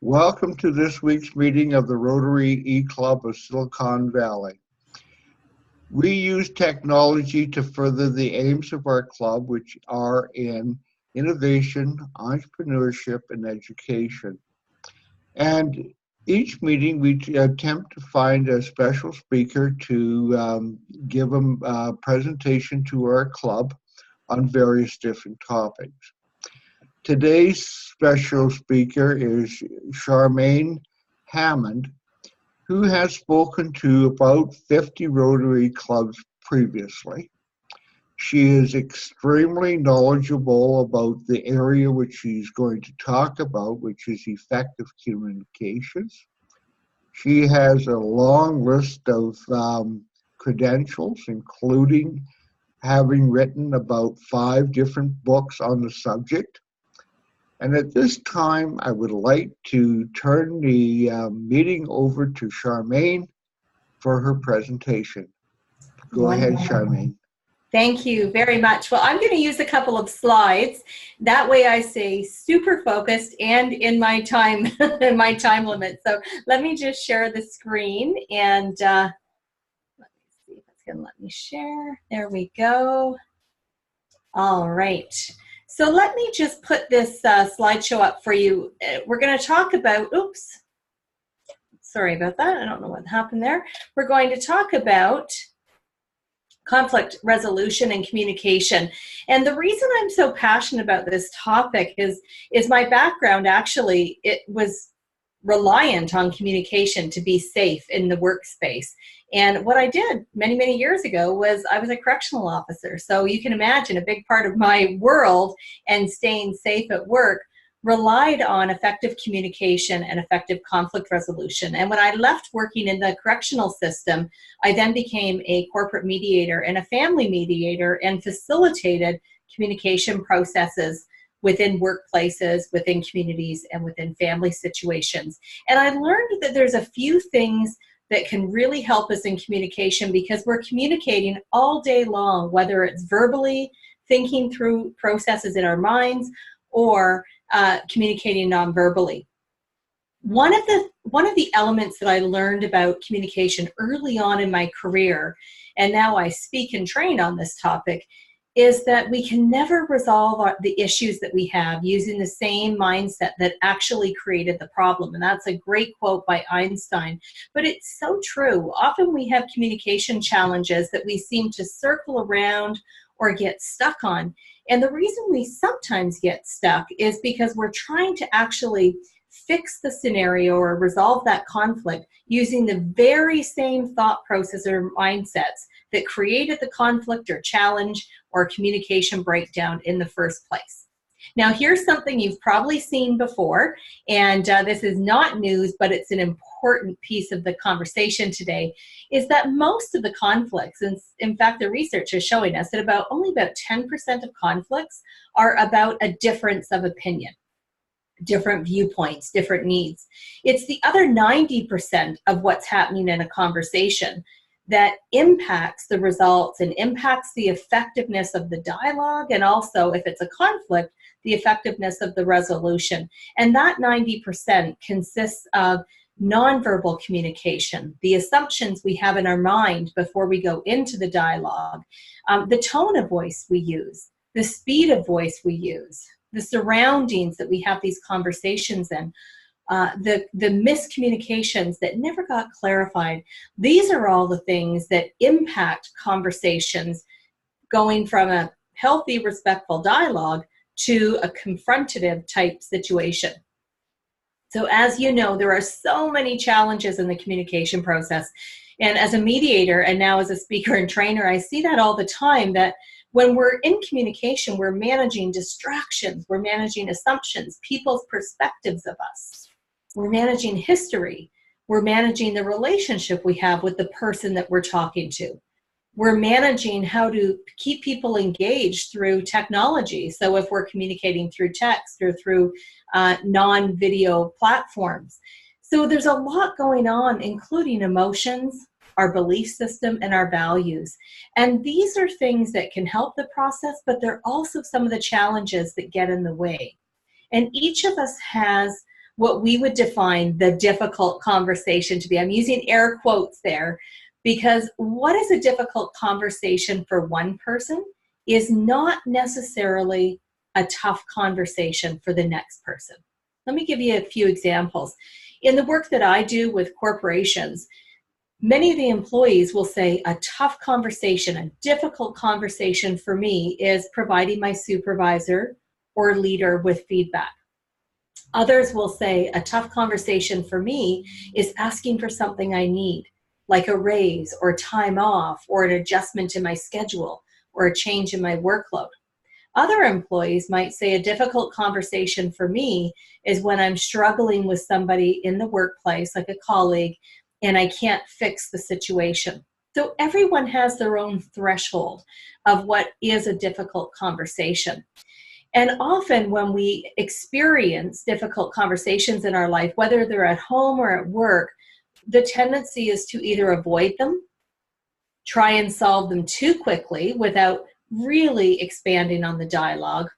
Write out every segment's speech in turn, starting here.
Welcome to this week's meeting of the Rotary E-Club of Silicon Valley. We use technology to further the aims of our club, which are in innovation, entrepreneurship, and education. And each meeting we attempt to find a special speaker to give a presentation to our club on various different topics. Today's special speaker is Charmaine Hammond, who has spoken to about 50 Rotary clubs previously. She is extremely knowledgeable about the area which she's going to talk about, which is effective communications. She has a long list of credentials, including having written about 5 different books on the subject. And at this time, I would like to turn the meeting over to Charmaine for her presentation. Go ahead, Charmaine. Thank you very much. Well, I'm going to use a couple of slides. That way I stay super focused and in my time, limit. So let me just share the screen and let me see if it's going to let me share. There we go. All right. So let me just put this slideshow up for you. We're going to talk about, oops, sorry about that. I don't know what happened there. We're going to talk about conflict resolution and communication. And the reason I'm so passionate about this topic is my background actually, it was reliant on communication to be safe in the workspace. And what I did many, many years ago was I was a correctional officer. So you can imagine a big part of my world and staying safe at work relied on effective communication and effective conflict resolution. And when I left working in the correctional system, I then became a corporate mediator and a family mediator and facilitated communication processes within workplaces, within communities, and within family situations. And I learned that there's a few things that can really help us in communication because we're communicating all day long, whether it's verbally, thinking through processes in our minds, or communicating non-verbally. One of the elements that I learned about communication early on in my career, and now I speak and train on this topic, is that we can never resolve the issues that we have using the same mindset that actually created the problem. And that's a great quote by Einstein, but it's so true. Often we have communication challenges that we seem to circle around or get stuck on. And the reason we sometimes get stuck is because we're trying to actually fix the scenario or resolve that conflict using the very same thought process or mindsets that created the conflict or challenge or communication breakdown in the first place. Now, here's something you've probably seen before, and this is not news, but it's an important piece of the conversation today, is that most of the conflicts, and in fact, the research is showing us that only about 10% of conflicts are about a difference of opinion, different viewpoints, different needs. It's the other 90% of what's happening in a conversation that impacts the results and impacts the effectiveness of the dialogue, and also, if it's a conflict, the effectiveness of the resolution. And that 90% consists of nonverbal communication, the assumptions we have in our mind before we go into the dialogue, the tone of voice we use, the speed of voice we use, the surroundings that we have these conversations in, the miscommunications that never got clarified. These are all the things that impact conversations going from a healthy, respectful dialogue to a confrontative type situation. So as you know, there are so many challenges in the communication process. And as a mediator and now as a speaker and trainer, I see that all the time, that when we're in communication, we're managing distractions, we're managing assumptions, people's perspectives of us. We're managing history. We're managing the relationship we have with the person that we're talking to. We're managing how to keep people engaged through technology. So if we're communicating through text or through non-video platforms. So there's a lot going on, including emotions, our belief system, and our values. And these are things that can help the process, but they're also some of the challenges that get in the way. And each of us has what we would define the difficult conversation to be. I'm using air quotes there, because what is a difficult conversation for one person is not necessarily a tough conversation for the next person. Let me give you a few examples. In the work that I do with corporations, many of the employees will say a tough conversation, a difficult conversation for me is providing my supervisor or leader with feedback. Others will say a tough conversation for me is asking for something I need, like a raise or time off or an adjustment in my schedule or a change in my workload. Other employees might say a difficult conversation for me is when I'm struggling with somebody in the workplace, like a colleague, and I can't fix the situation. So everyone has their own threshold of what is a difficult conversation. And often when we experience difficult conversations in our life, whether they're at home or at work, the tendency is to either avoid them, try and solve them too quickly without really expanding on the dialogue,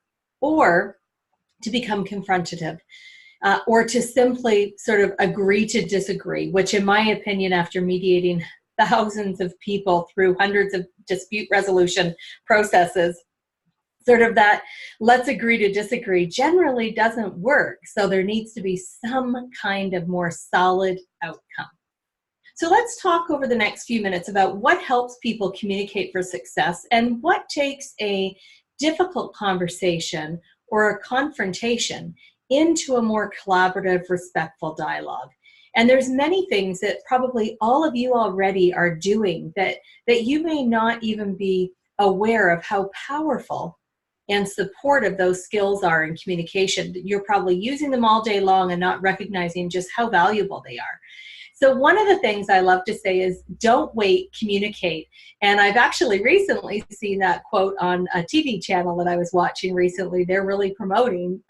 or to become confrontative, or to simply sort of agree to disagree, which in my opinion, after mediating thousands of people through hundreds of dispute resolution processes, sort of that let's agree to disagree generally doesn't work. So there needs to be some kind of more solid outcome. So let's talk over the next few minutes about what helps people communicate for success and what takes a difficult conversation or a confrontation into a more collaborative, respectful dialogue. And there's many things that probably all of you already are doing that you may not even be aware of how powerful and supportive those skills are in communication. You're probably using them all day long and not recognizing just how valuable they are. So one of the things I love to say is don't wait, communicate. And I've actually recently seen that quote on a TV channel that I was watching recently. They're really promoting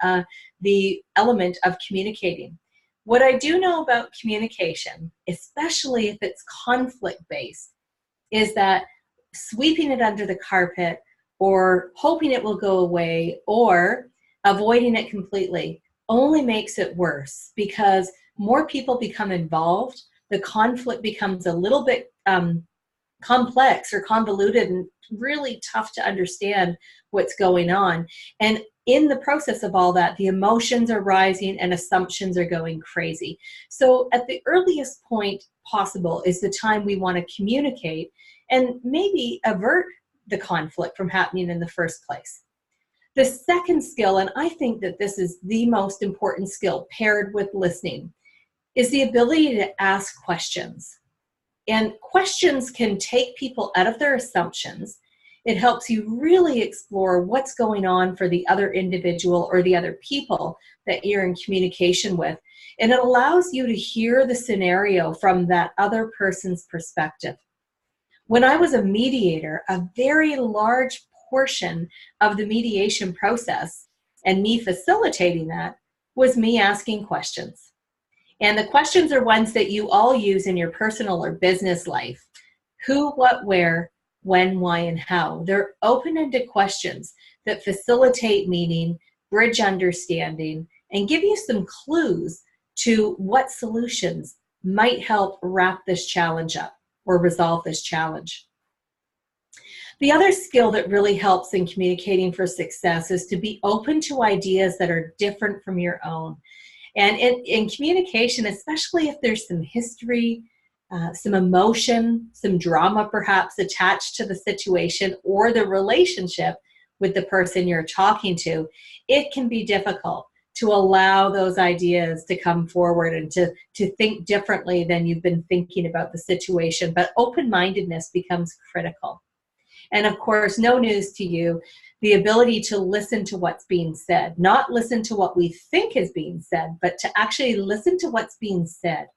the element of communicating. What I do know about communication, especially if it's conflict-based, is that sweeping it under the carpet or hoping it will go away or avoiding it completely only makes it worse, because more people become involved, the conflict becomes a little bit complex or convoluted and really tough to understand what's going on. And in the process of all that, the emotions are rising and assumptions are going crazy. So at the earliest point possible is the time we want to communicate and maybe avert the conflict from happening in the first place. The second skill, and I think that this is the most important skill paired with listening, is the ability to ask questions. And questions can take people out of their assumptions. It helps you really explore what's going on for the other individual or the other people that you're in communication with. And it allows you to hear the scenario from that other person's perspective. When I was a mediator, a very large portion of the mediation process and me facilitating that was me asking questions. And the questions are ones that you all use in your personal or business life. Who, what, where, when, why, and how. They're open-ended questions that facilitate meaning, bridge understanding, and give you some clues to what solutions might help wrap this challenge up or resolve this challenge. The other skill that really helps in communicating for success is to be open to ideas that are different from your own. And in communication, especially if there's some history, some emotion, some drama perhaps attached to the situation or the relationship with the person you're talking to, it can be difficult to allow those ideas to come forward and to think differently than you've been thinking about the situation. But open-mindedness becomes critical. And of course, no news to you, the ability to listen to what's being said, not listen to what we think is being said, but to actually listen to what's being said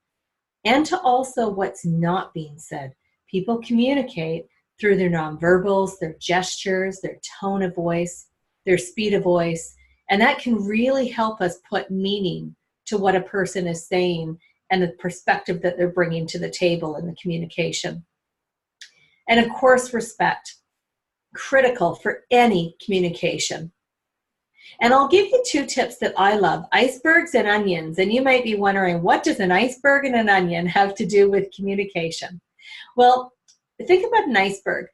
and to also what's not being said. People communicate through their nonverbals, their gestures, their tone of voice, their speed of voice, and that can really help us put meaning to what a person is saying and the perspective that they're bringing to the table in the communication. And of course, respect, critical for any communication. And I'll give you two tips that I love, icebergs and onions. And you might be wondering, what does an iceberg and an onion have to do with communication? Well, think about an iceberg.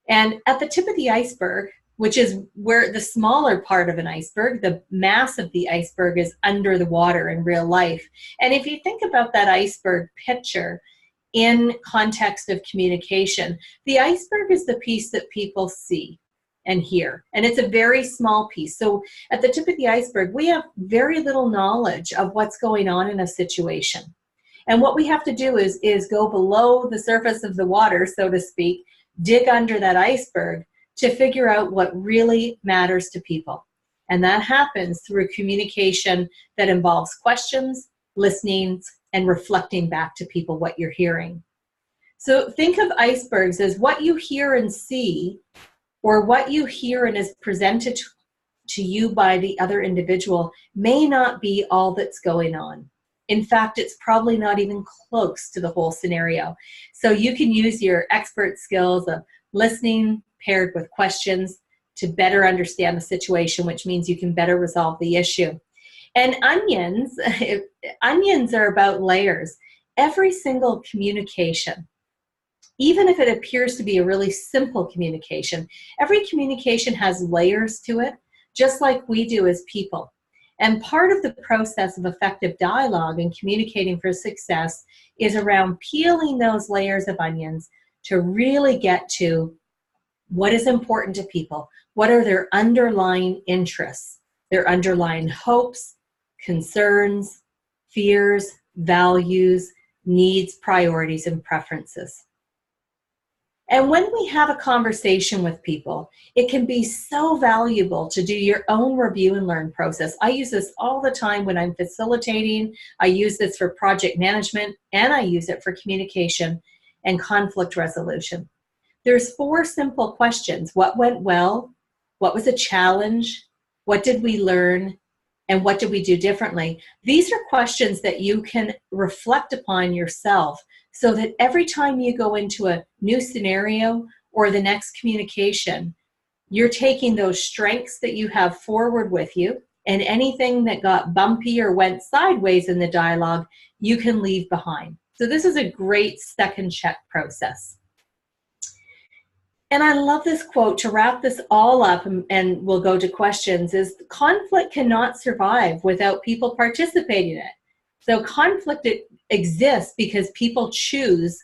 And at the tip of the iceberg, which is where the smaller part of an iceberg, the mass of the iceberg is under the water in real life. And if you think about that iceberg picture in context of communication, the iceberg is the piece that people see and hear. And it's a very small piece. So at the tip of the iceberg, we have very little knowledge of what's going on in a situation. And what we have to do is go below the surface of the water, so to speak, dig under that iceberg to figure out what really matters to people. And that happens through communication that involves questions, listening, and reflecting back to people what you're hearing. So think of icebergs as what you hear and see, or what you hear and is presented to you by the other individual may not be all that's going on. In fact, it's probably not even close to the whole scenario. So you can use your expert skills of listening paired with questions to better understand the situation, which means you can better resolve the issue. And onions are about layers. Every single communication, even if it appears to be a really simple communication, every communication has layers to it, just like we do as people. And part of the process of effective dialogue and communicating for success is around peeling those layers of onions to really get to what is important to people. What are their underlying interests, their underlying hopes, concerns, fears, values, needs, priorities, and preferences. And when we have a conversation with people, it can be so valuable to do your own review and learn process. I use this all the time when I'm facilitating. I use this for project management, and I use it for communication and conflict resolution. There's 4 simple questions. What went well? What was a challenge? What did we learn? And what did we do differently? These are questions that you can reflect upon yourself so that every time you go into a new scenario or the next communication, you're taking those strengths that you have forward with you, and anything that got bumpy or went sideways in the dialogue, you can leave behind. So this is a great second check process. And I love this quote to wrap this all up, and we'll go to questions, is conflict cannot survive without people participating in it. So conflict exists because people choose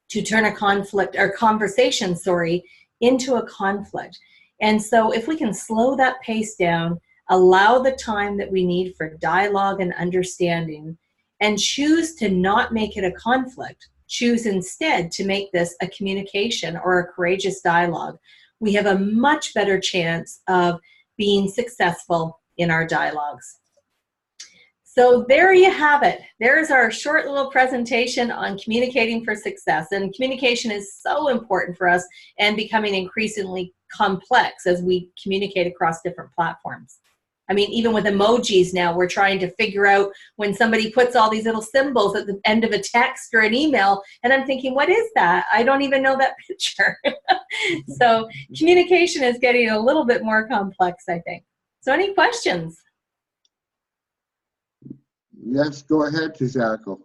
to turn a conflict or conversation, into a conflict. And so if we can slow that pace down, allow the time that we need for dialogue and understanding, and choose to not make it a conflict, choose instead to make this a communication or a courageous dialogue, we have a much better chance of being successful in our dialogues. So there you have it. There's our short little presentation on communicating for success. And communication is so important for us and becoming increasingly complex as we communicate across different platforms. I mean, even with emojis now, we're trying to figure out when somebody puts all these little symbols at the end of a text or an email, and I'm thinking, what is that? I don't even know that picture. So communication is getting a little bit more complex, I think. So any questions? Yes, go ahead, Tizako.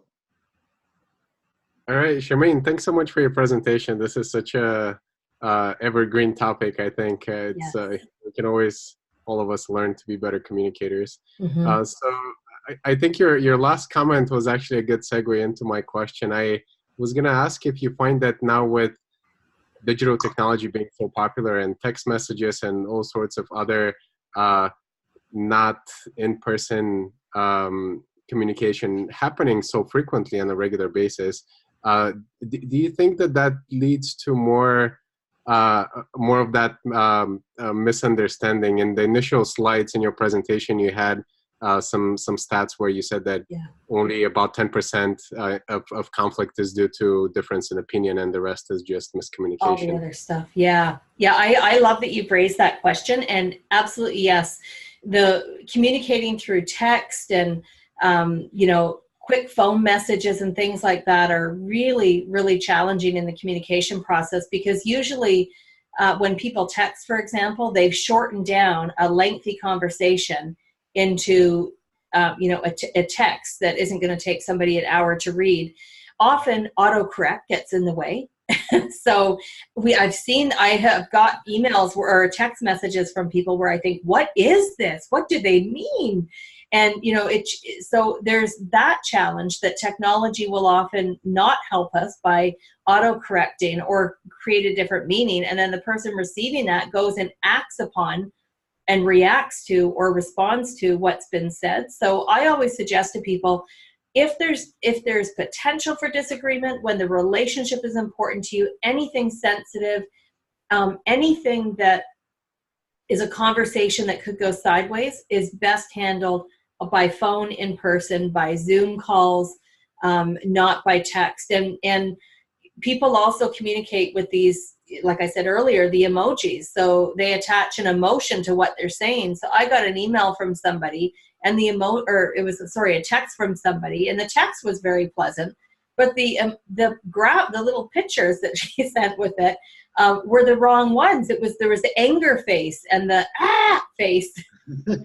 All right, Charmaine, thanks so much for your presentation. This is such a evergreen topic, I think. It's Yes. We can always, all of us, learn to be better communicators. Mm-hmm. So I think your last comment was actually a good segue into my question. I was going to ask if you find that now with digital technology being so popular and text messages and all sorts of other not in-person communication happening so frequently on a regular basis, do you think that leads to more of that misunderstanding? In the initial slides in your presentation, you had some stats where you said that only about 10% of conflict is due to difference in opinion, and the rest is just miscommunication. All the other stuff. Yeah. I love that you've raised that question, and absolutely yes. The communicating through text and quick phone messages and things like that are really, really challenging in the communication process, because usually when people text, for example, they've shortened down a lengthy conversation into a text that isn't going to take somebody an hour to read. Often autocorrect gets in the way. So I have got emails or text messages from people where I think, what is this? What do they mean? And, so there's that challenge that technology will often not help us by auto-correcting or create a different meaning. And then the person receiving that goes and acts upon and reacts to or responds to what's been said. So I always suggest to people, if there's potential for disagreement, when the relationship is important to you, anything sensitive, anything that is a conversation that could go sideways is best handled by phone, in person, by Zoom calls, not by text. And people also communicate with these, like I said earlier, the emojis. So they attach an emotion to what they're saying. So I got an email from somebody, and a text from somebody, and the text was very pleasant, but the little pictures that she sent with it were the wrong ones. There was the anger face and the face,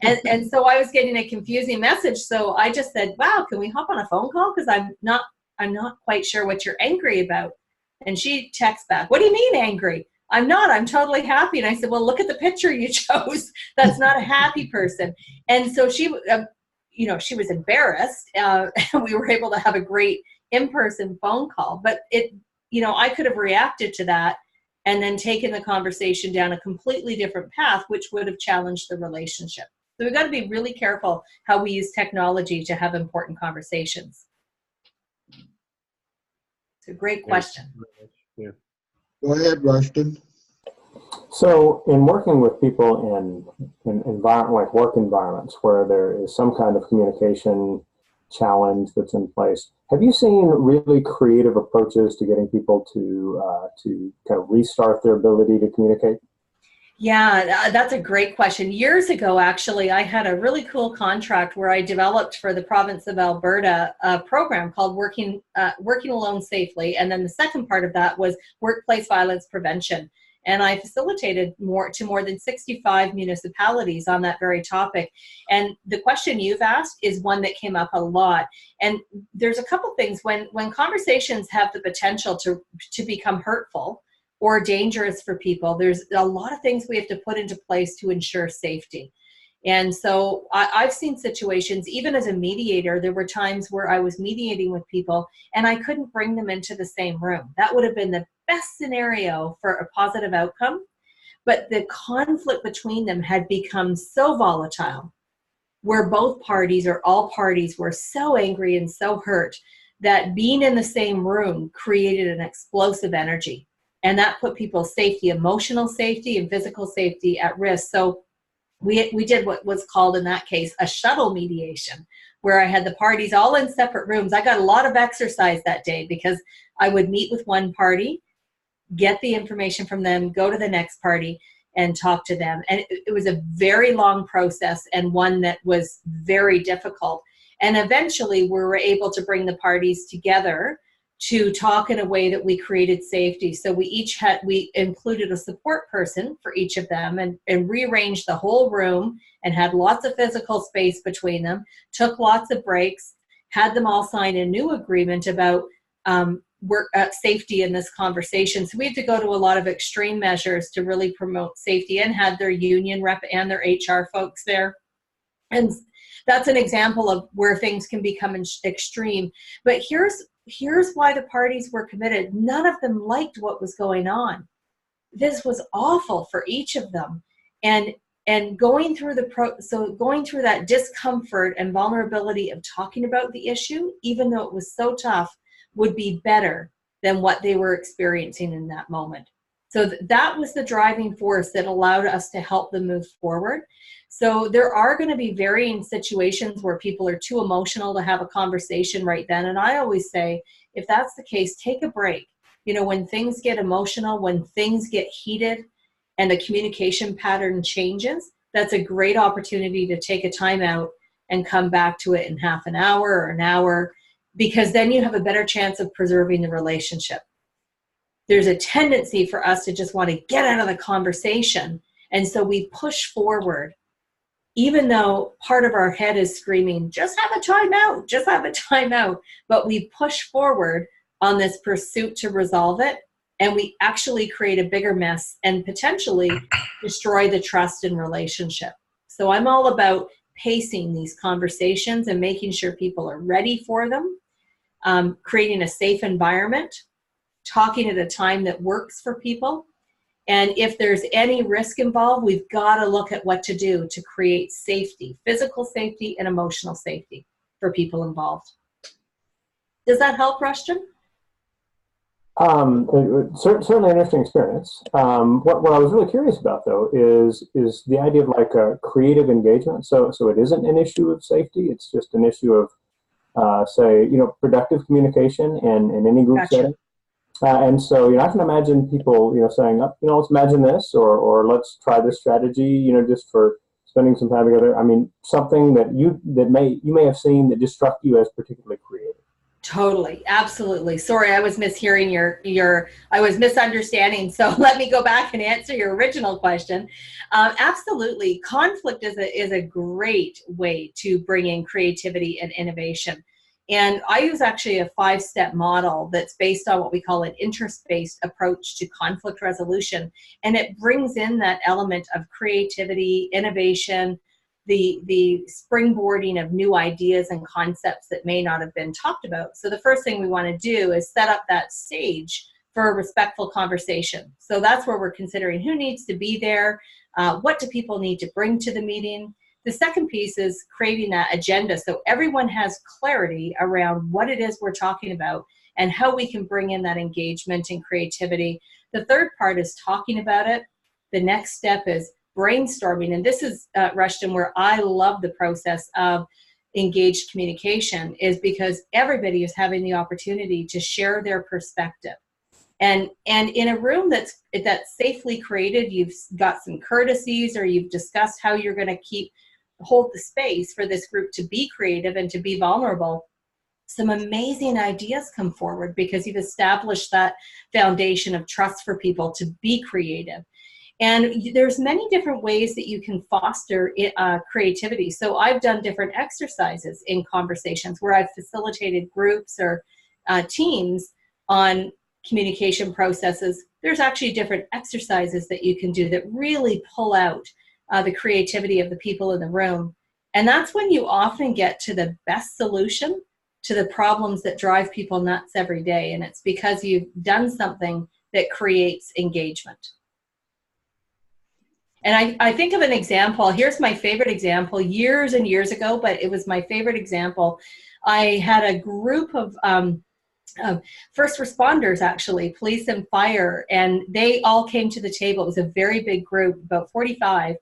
and so I was getting a confusing message. So I just said, "Wow, can we hop on a phone call? Because I'm not quite sure what you're angry about." And she texts back, "What do you mean angry? I'm not. I'm totally happy." And I said, "Well, look at the picture you chose. That's not a happy person." And so she was embarrassed. We were able to have a great in-person phone call, but I could have reacted to that and then taken the conversation down a completely different path, which would have challenged the relationship. So we've got to be really careful how we use technology to have important conversations. It's a great question. Yeah. Go ahead, Rushton. So in working with people in like work environments where there is some kind of communication challenge that's in place, have you seen really creative approaches to getting people to kind of restart their ability to communicate? Yeah, that's a great question. Years ago, actually, I had a really cool contract where I developed for the province of Alberta a program called Working Alone Safely. And then the second part of that was workplace violence prevention. And I facilitated more than 65 municipalities on that very topic. And the question you've asked is one that came up a lot. And there's a couple things. When conversations have the potential to become hurtful or dangerous for people, there's a lot of things we have to put into place to ensure safety. And so I've seen situations, even as a mediator, there were times where I was mediating with people and I couldn't bring them into the same room. That would have been the best scenario for a positive outcome, but the conflict between them had become so volatile, where both parties or all parties were so angry and so hurt that being in the same room created an explosive energy. And that put people's safety, emotional safety and physical safety at risk. So we did what was called in that case a shuttle mediation, where I had the parties all in separate rooms. I got a lot of exercise that day because I would meet with one party, get the information from them, go to the next party and talk to them. And it was a very long process and one that was very difficult. And eventually we were able to bring the parties together to talk in a way that we created safety. So we included a support person for each of them and rearranged the whole room and had lots of physical space between them, took lots of breaks, had them all sign a new agreement about work safety in this conversation. So we had to go to a lot of extreme measures to really promote safety, and had their union rep and their HR folks there. And that's an example of where things can become extreme. But here's why the parties were committed. None of them liked what was going on. This was awful for each of them. And going through going through that discomfort and vulnerability of talking about the issue, even though it was so tough, would be better than what they were experiencing in that moment. So that was the driving force that allowed us to help them move forward. So there are going to be varying situations where people are too emotional to have a conversation right then. And I always say, if that's the case, take a break. When things get emotional, when things get heated and the communication pattern changes, that's a great opportunity to take a time out and come back to it in half an hour or an hour, because then you have a better chance of preserving the relationship. there's a tendency for us to just want to get out of the conversation. And so we push forward, even though part of our head is screaming, just have a timeout, just have a timeout. But we push forward on this pursuit to resolve it, and we actually create a bigger mess and potentially destroy the trust in relationship. So I'm all about pacing these conversations and making sure people are ready for them, creating a safe environment, talking at a time that works for people. And if there's any risk involved, we've got to look at what to do to create safety, physical safety and emotional safety for people involved. Does that help, Rushton? Certainly an interesting experience. What I was really curious about, though, is the idea of like a creative engagement. So it isn't an issue of safety. It's just an issue of, say, productive communication in any group Gotcha. setting. And so, I can imagine people, saying, let's imagine this, or let's try this strategy, just for spending some time together. I mean, something that you may have seen that just struck you as particularly creative. Totally. Absolutely. Sorry, I was mishearing I was misunderstanding. So let me go back and answer your original question. Absolutely. Conflict is a great way to bring in creativity and innovation. And I use actually a 5-step model that's based on what we call an interest-based approach to conflict resolution. And it brings in that element of creativity, innovation, the springboarding of new ideas and concepts that may not have been talked about. So the first thing we want to do is set up that stage for a respectful conversation. So that's where we're considering who needs to be there, what do people need to bring to the meeting. The second piece is creating that agenda so everyone has clarity around what it is we're talking about and how we can bring in that engagement and creativity. The third part is talking about it. The next step is brainstorming. And this is, Rushton, where I love the process of engaged communication, is because everybody is having the opportunity to share their perspective. And in a room that's safely created, you've got some courtesies, or you've discussed how you're going to hold the space for this group to be creative and to be vulnerable. Some amazing ideas come forward because you've established that foundation of trust for people to be creative. And there's many different ways that you can foster creativity. So I've done different exercises in conversations where I've facilitated groups or teams on communication processes. There's actually different exercises that you can do that really pull out the creativity of the people in the room. And that's when you often get to the best solution to the problems that drive people nuts every day. And it's because you've done something that creates engagement. And I think of an example. Here's my favorite example, years and years ago, but it was my favorite example. I had a group of first responders, actually, police and fire, and they all came to the table. It was a very big group, about 45,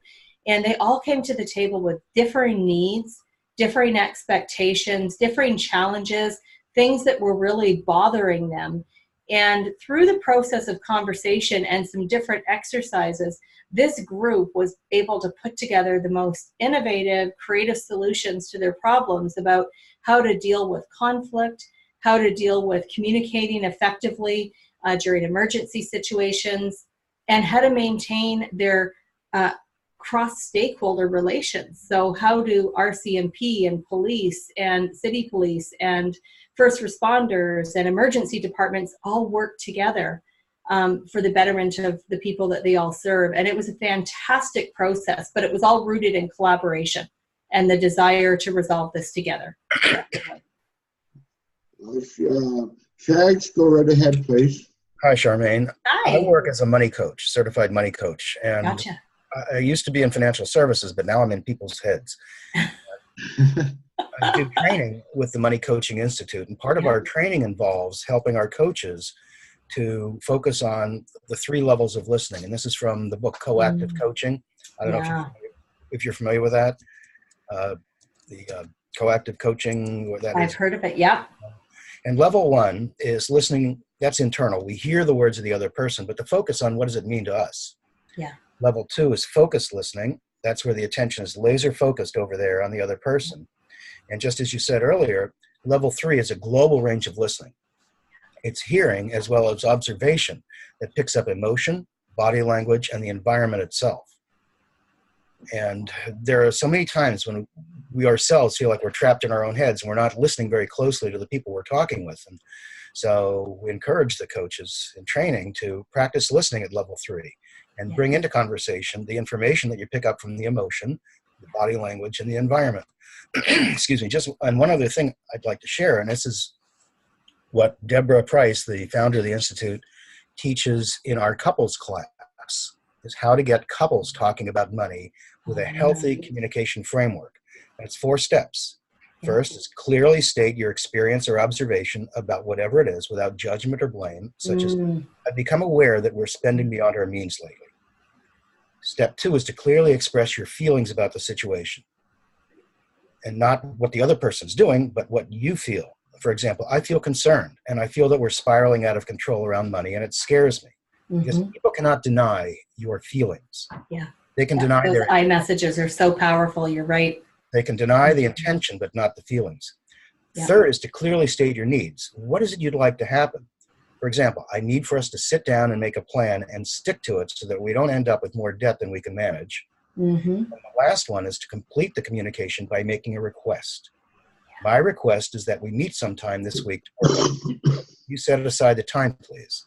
and they all came to the table with differing needs, differing expectations, differing challenges, things that were really bothering them. And through the process of conversation and some different exercises, this group was able to put together the most innovative, creative solutions to their problems about how to deal with conflict, how to deal with communicating effectively during emergency situations, and how to maintain their cross-stakeholder relations. So how do RCMP and police and city police and first responders and emergency departments all work together for the betterment of the people that they all serve? And it was a fantastic process, but it was all rooted in collaboration and the desire to resolve this together. Shags, go right ahead, please. Hi, Charmaine. Hi. I work as a money coach, certified money coach. And Gotcha. I used to be in financial services, but now I'm in people's heads. I do training with the Money Coaching Institute, and part of our training involves helping our coaches to focus on the 3 levels of listening. And this is from the book Coactive Coaching. I don't know if you're familiar with that. The coactive coaching. What that I've is. heard of it, yeah. And level 1 is listening. That's internal. We hear the words of the other person, but to focus on what does it mean to us. Yeah. Level 2 is focused listening. That's where the attention is laser focused over there on the other person. And just as you said earlier, level 3 is a global range of listening. It's hearing as well as observation that picks up emotion, body language, and the environment itself. And there are so many times when we ourselves feel like we're trapped in our own heads and we're not listening very closely to the people we're talking with. And so we encourage the coaches in training to practice listening at level 3 and bring into conversation the information that you pick up from the emotion, the body language, and the environment. Excuse me. And one other thing I'd like to share, and this is what Deborah Price, the founder of the Institute, teaches in our couples class, is how to get couples talking about money with a healthy communication framework. That's 4 steps. First is clearly state your experience or observation about whatever it is without judgment or blame, such as, I've become aware that we're spending beyond our means lately. Step 2 is to clearly express your feelings about the situation. And not what the other person's doing, but what you feel. For example, I feel concerned, and I feel that we're spiraling out of control around money, and it scares me. Because people cannot deny your feelings. Yeah. They can deny those their iMessages are so powerful. You're right. They can deny the intention, but not the feelings. Yeah. Third is to clearly state your needs. What is it you'd like to happen? For example, I need for us to sit down and make a plan and stick to it so that we don't end up with more debt than we can manage. And the last one is to complete the communication by making a request. My request is that we meet sometime this week to work on it. You set aside the time, please.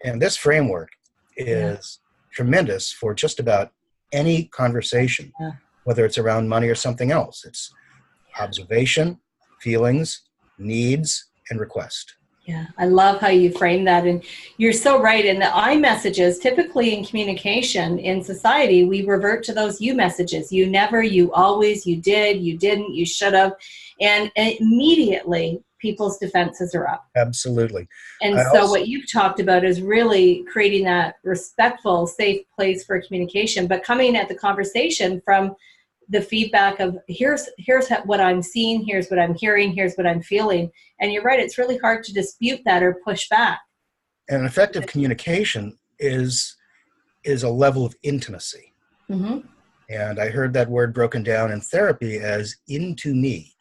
And this framework is tremendous for just about any conversation, whether it's around money or something else. It's observation, feelings, needs, and request. Yeah, I love how you frame that. And you're so right. In the I messages, typically in communication in society, we revert to those you messages. You never, you always, you did, you didn't, you should have. And immediately people's defenses are up. Absolutely. And so what you've talked about is really creating that respectful, safe place for communication, but coming at the conversation from the feedback of here's what I'm seeing, here's what I'm hearing, here's what I'm feeling. And you're right, it's really hard to dispute that or push back. And effective communication is a level of intimacy. And I heard that word broken down in therapy as into me.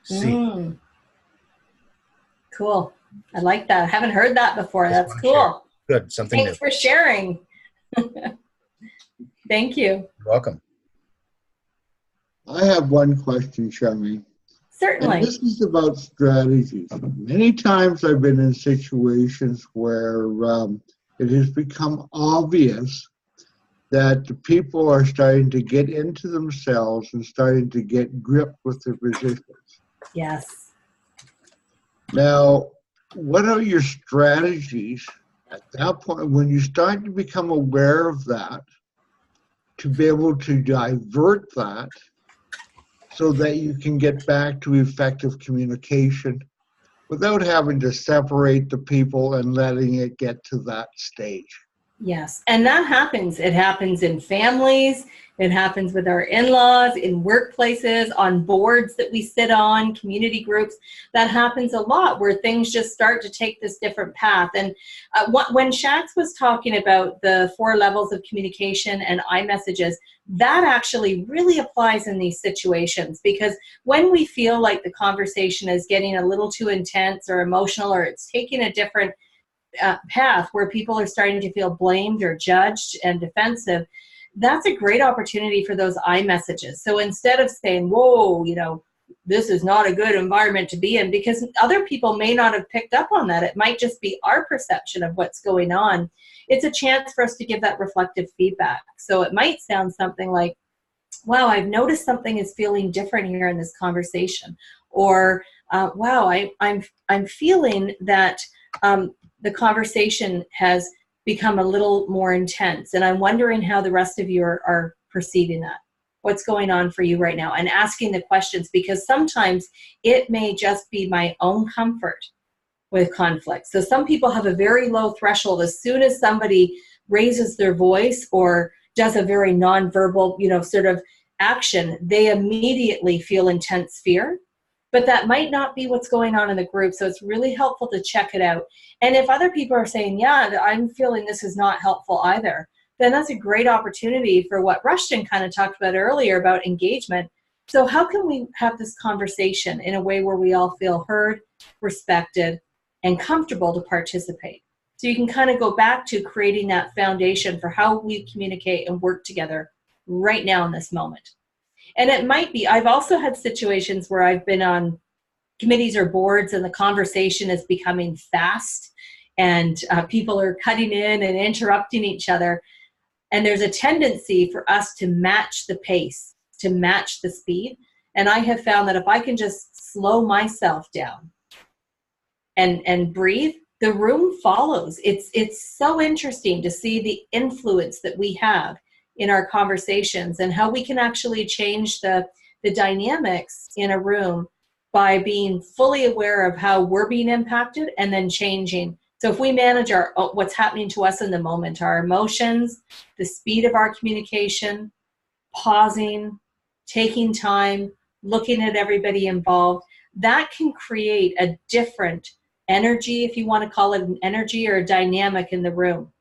See. Cool. I like that. I haven't heard that before. That's cool. Good. Something new. Thanks for sharing. Thank you. You're welcome. I have one question, Charmaine. Certainly. And this is about strategies. Many times I've been in situations where it has become obvious that the people are starting to get into themselves and starting to get gripped with their positions. Yes. Now, what are your strategies at that point when you start to become aware of that, to be able to divert that so that you can get back to effective communication without having to separate the people and letting it get to that stage? Yes. And that happens. It happens in families. It happens with our in-laws, in workplaces, on boards that we sit on, community groups. That happens a lot where things just start to take this different path. And when Shax was talking about the 4 levels of communication and iMessages, that actually really applies in these situations, because when we feel like the conversation is getting a little too intense or emotional, or it's taking a different path where people are starting to feel blamed or judged and defensive, that's a great opportunity for those iMessages. So instead of saying, whoa, this is not a good environment to be in, because other people may not have picked up on that. It might just be our perception of what's going on. It's a chance for us to give that reflective feedback. So it might sound something like, wow, I've noticed something is feeling different here in this conversation. Or, wow, I'm feeling that the conversation has become a little more intense, and I'm wondering how the rest of you are perceiving that. What's going on for you right now? And asking the questions, because sometimes it may just be my own comfort with conflict. So some people have a very low threshold. As soon as somebody raises their voice or does a very nonverbal, sort of action, they immediately feel intense fear. But that might not be what's going on in the group. So it's really helpful to check it out. And if other people are saying, yeah, I'm feeling this is not helpful either, then that's a great opportunity for what Rushton kind of talked about earlier about engagement. So how can we have this conversation in a way where we all feel heard, respected, and comfortable to participate. So you can kind of go back to creating that foundation for how we communicate and work together right now in this moment. And it might be, I've also had situations where I've been on committees or boards and the conversation is becoming fast and people are cutting in and interrupting each other. And there's a tendency for us to match the pace, to match the speed. And I have found that if I can just slow myself down and breathe, the room follows. It's so interesting to see the influence that we have in our conversations and how we can actually change the dynamics in a room by being fully aware of how we're being impacted and then changing. So if we manage what's happening to us in the moment, our emotions, the speed of our communication, pausing, taking time, looking at everybody involved, that can create a different energy, if you want to call it an energy or a dynamic in the room,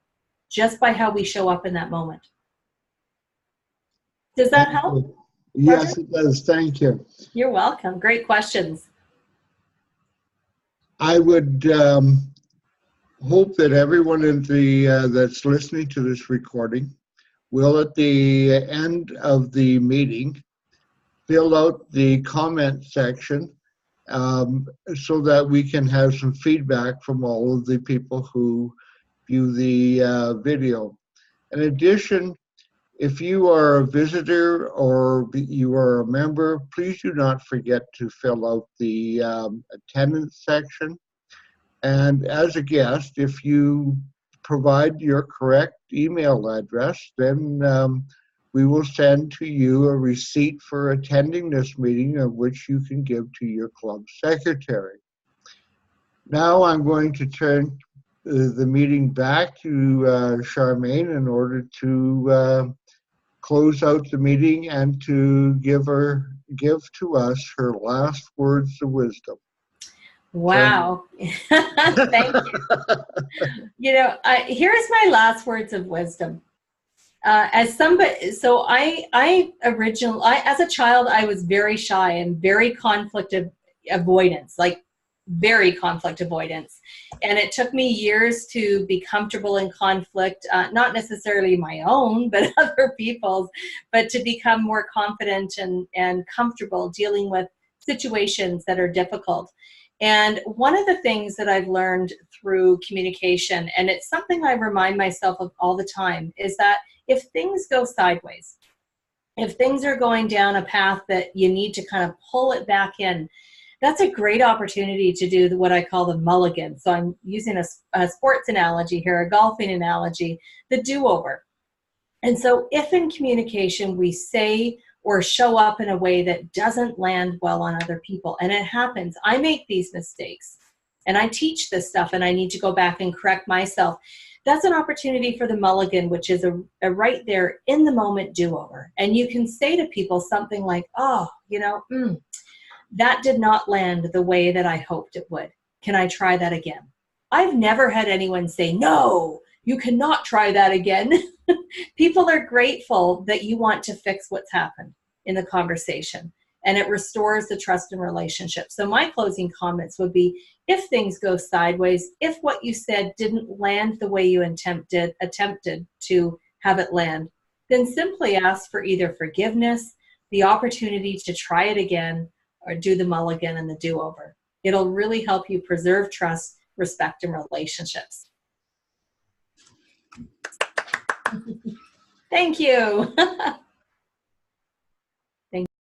just by how we show up in that moment. Does that help? Yes, it does. Thank you. You're welcome. Great questions. I would hope that everyone in that's listening to this recording will, at the end of the meeting, fill out the comment section so that we can have some feedback from all of the people who view the video. In addition, if you are a visitor or you are a member, please do not forget to fill out the attendance section. And as a guest, if you provide your correct email address, then we will send to you a receipt for attending this meeting, of which you can give to your club secretary. Now I'm going to turn the meeting back to Charmaine in order to close out the meeting and to give to us her last words of wisdom. Wow. Thank you. Here's my last words of wisdom. As somebody, so I as a child, I was very shy and very conflict avoidance, like very conflict avoidance. And it took me years to be comfortable in conflict, not necessarily my own, but other people's, but to become more confident and comfortable dealing with situations that are difficult. And one of the things that I've learned through communication, and it's something I remind myself of all the time, is that if things go sideways, if things are going down a path that you need to kind of pull it back in, that's a great opportunity to do what I call the mulligan. So I'm using a sports analogy here, a golfing analogy, the do-over. And so if in communication we say or show up in a way that doesn't land well on other people, and it happens, I make these mistakes, and I teach this stuff, and I need to go back and correct myself. That's an opportunity for the mulligan, which is a right there in the moment do-over. And you can say to people something like, oh, that did not land the way that I hoped it would. Can I try that again? I've never had anyone say, no, you cannot try that again. People are grateful that you want to fix what's happened in the conversation, and it restores the trust and relationship. So my closing comments would be, if things go sideways, if what you said didn't land the way you attempted to have it land, then simply ask for either forgiveness, the opportunity to try it again, or do the mulligan and the do-over. It'll really help you preserve trust, respect, and relationships. Thank you.